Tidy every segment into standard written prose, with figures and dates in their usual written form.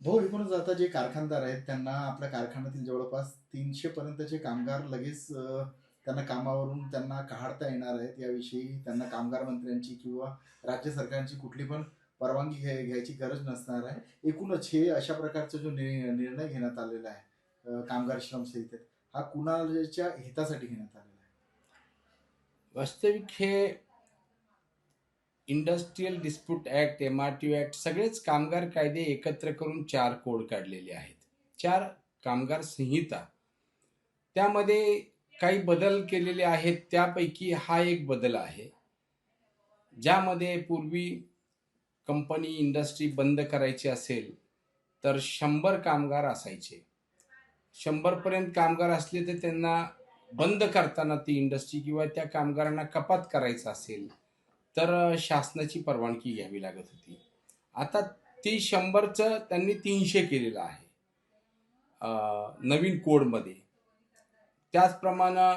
हो, एकूणच आता जे कारखानदार आहेत त्यांना आपल्या कारखान्यातील जवळपास 300 पर्यंतचे कामगार लगेच त्यांना कामावरून त्यांना काढता येणार आहेत. याविषयी त्यांना कामगार मंत्र्यांची किंवा राज्य सरकारची कुठली पण परवानगी घ्यायची गरज नसणार आहे. एकूणच हे अशा प्रकारचा जो निर्णय घेण्यात आलेला आहे कामगार श्रम संहितेत, हा कुणाच्या हितासाठी घेण्यात आलेला आहे? वास्तविक हे industrial dispute act, MRTO act सगळेच कामगार कायदे एकत्र करून 4 कोड काढलेले आहेत. 4 कामगार संहिता. त्यामध्ये काही बदल केलेले आहेत. त्यापैकी हा एक बदल आहे, ज्यामध्ये पूर्वी कंपनी इंडस्ट्री बंद करायची असेल तर 100 कामगार असायचे. 100 पर्यंत कामगार असले तर त्यांना बंद करताना ती इंडस्ट्री किंवा त्या कामगारांना कपात करायचं असेल तर शासनाची परवानगी घ्यावी लागत होती. आता ती 100चं त्यांनी 300 केलेलं आहे नवीन कोडमध्ये. त्याचप्रमाणे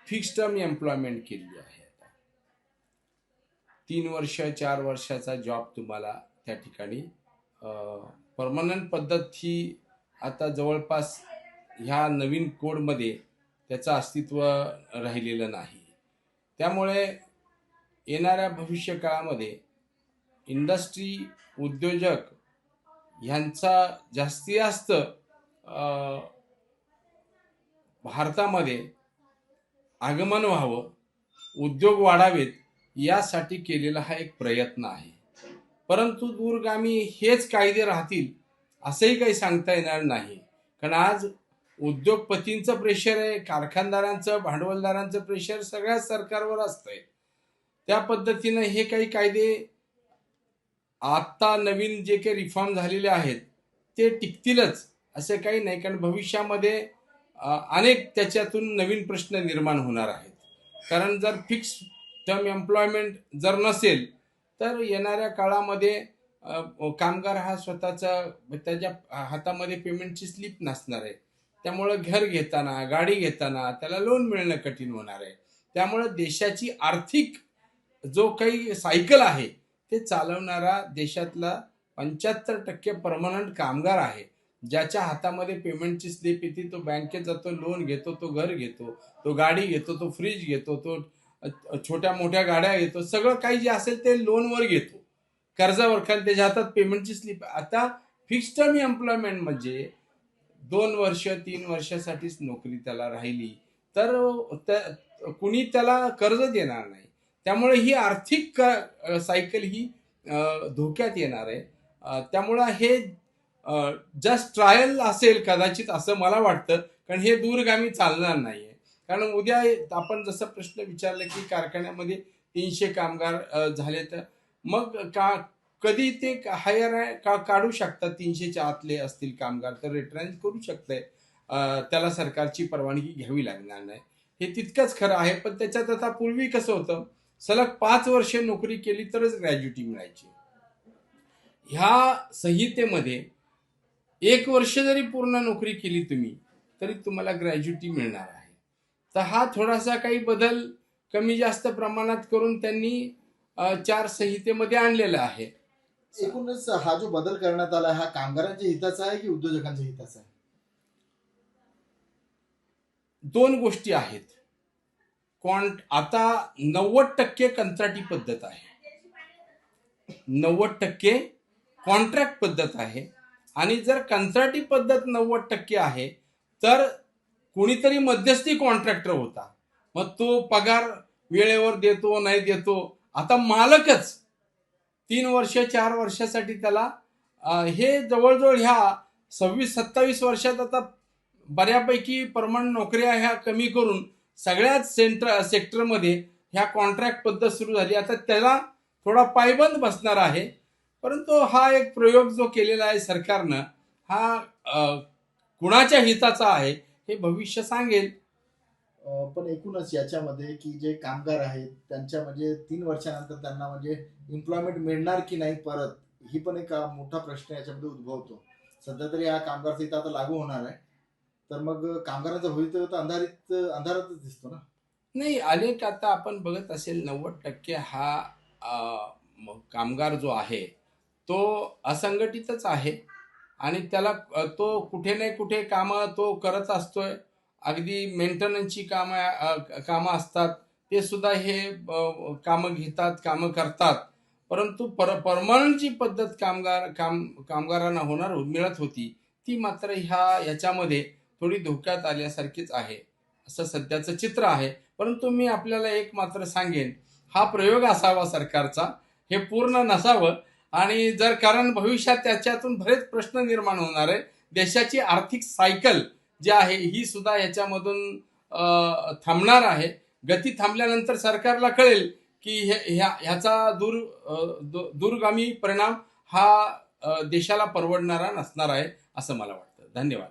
फिक्स टर्म एम्प्लॉयमेंट केलेली आहे. 3 वर्ष 4 वर्षाचा जॉब तुम्हाला त्या ठिकाणी परमनंट पद्धत ही आता जवळपास ह्या नवीन कोडमध्ये त्याचं अस्तित्व राहिलेलं नाही. त्यामुळे येणाऱ्या भविष्य काळामध्ये इंडस्ट्री उद्योजक ह्यांचा जास्तीत जास्त भारतामध्ये आगमन व्हावं, उद्योग वाढावेत यासाठी केलेला हा एक प्रयत्न आहे. परंतु दूरगामी हेच कायदे राहतील असंही काही सांगता येणार नाही. कारण आज उद्योगपतींचं प्रेशर आहे, कारखानदारांचं, भांडवलदारांचं प्रेशर सगळ्याच सरकारवर असतंय. त्या पद्धतीनं हे काही कायदे आता नवीन जे काही रिफॉर्म झालेले आहेत ते टिकतीलच असं काही नाही. कारण भविष्यामध्ये अनेक त्याच्यातून नवीन प्रश्न निर्माण होणार आहेत. कारण जर फिक्स टर्म एम्प्लॉयमेंट जर नसेल तर येणाऱ्या काळामध्ये कामगार हा स्वतःचा त्याच्या हातामध्ये पेमेंटची स्लिप नसणार आहे. त्यामुळं घर घेताना, गाडी घेताना त्याला लोन मिळणं कठीण होणार आहे. त्यामुळं देशाची आर्थिक जो काही सायकल आहे ते चालवणारा देशातला 75% परमनंट कामगार आहे. ज्याच्या हातामध्ये पेमेंटची स्लिप येते, तो बँकेत जातो, लोन घेतो, तो घर घेतो, तो गाडी घेतो, तो फ्रीज घेतो, तो छोट्या मोठ्या गाड्या घेतो, सगळं काही जे असेल ते लोनवर घेतो, कर्जावर. कारण त्याच्या हातात पेमेंटची स्लिप. आता फिक्स टर्म एम्प्लॉयमेंट म्हणजे 2 वर्ष 3 वर्षासाठीच नोकरी त्याला राहिली तर कुणी त्याला कर्ज देणार नाही. त्यामुळे ही आर्थिक सायकल ही धोक्यात येणार आहे. त्यामुळं हे जस्ट ट्रायल असेल कदाचित असं मला वाटतं. कारण हे दूरगामी चालणार नाहीये. कारण उद्या आपण जसं प्रश्न विचारला की कारखान्यामध्ये 300 कामगार झाले तर मग कधी ते हायर काढू शकतात. 300च्या आतले असतील कामगार तर रिट्रेंच करू शकते. त्याला सरकारची परवानगी घ्यावी लागणार नाही. हे तितकंच खरं आहे. पण त्याच्यात आता पूर्वी कसं होतं, सलग 5 वर्ष नोकरी केली तरच ग्रॅज्युटी मिळायची. ह्या संहितेमध्ये 1 वर्ष जरी पूर्ण नोकरी केली तुम्ही तरी तुम्हाला ग्रॅज्युटी मिळणार आहे. तर हा थोडासा काही बदल कमी जास्त प्रमाणात करून त्यांनी 4 संहितेमध्ये आणलेला आहे. एकूणच हा जो बदल करण्यात आला हा कामगारांच्या हिताचा आहे की उद्योजकांच्या हिताचा आहे? 2 गोष्टी आहेत. आता 90% कंत्राटी पद्धत आहे, 90% कॉन्ट्रॅक्ट पद्धत आहे. आणि जर कंत्राटी पद्धत 90% आहे तर कुणीतरी मध्यस्थी कॉन्ट्रॅक्टर होता, मग तो पगार वेळेवर देतो नाही देतो. आता मालकच 3 वर्ष 4 वर्षासाठी त्याला हे जवळजवळ ह्या 26-27 वर्षात आता बऱ्यापैकी परमनंट नोकऱ्या ह्या कमी करून सगळ्याच सेक्टरमध्ये ह्या कॉन्ट्रॅक्ट पद्धत सुरू झाली. आता त्याला थोडा पायबंद बसणार आहे. परंतु हा एक प्रयोग जो केलेला आहे सरकारनं, हा कुणाच्या हिताचा आहे हे भविष्य सांगेल. पण एकूणच याच्यामध्ये की जे कामगार आहेत त्यांच्या म्हणजे 3 वर्षानंतर त्यांना म्हणजे एम्प्लॉयमेंट मिळणार की नाही परत, ही पण एक मोठा प्रश्न याच्यामध्ये उद्भवतो. सध्या तरी हा कामगार संहिता आता लागू होणार आहे, तर मग कामगारांचं भवितव्य तर अंधारातच दिसतो ना. नाही, अनेक आता आपण बघत असेल 90% हा कामगार जो आहे तो असंघटितच आहे आणि त्याला तो कुठे नाही कुठे कामं तो करत असतोय. अगदी मेंटेनन्सची कामं असतात, ते सुद्धा हे कामं घेतात, कामं करतात. परंतु परमनंट जी पद्धत कामगारांना मिळत होती, ती मात्र ह्याच्यामध्ये थोडी धोक्यात आल्यासारखीच आहे, असं सध्याचं चित्र आहे. परंतु मी आपल्याला एक मात्र सांगेन, हा प्रयोग असावा सरकारचा, हे पूर्ण नसावं. आणि कारण भविष्यात त्याच्यातून बरेच प्रश्न निर्माण होणार आहे. देशाची आर्थिक सायकल जी आहे ही सुद्धा याच्यामधून थांबणार आहे. गती थांबल्यानंतर सरकारला कळेल की ह्याचा दूरगामी परिणाम हा देशाला परवडणारा नसणार आहे, असं मला वाटतं. धन्यवाद.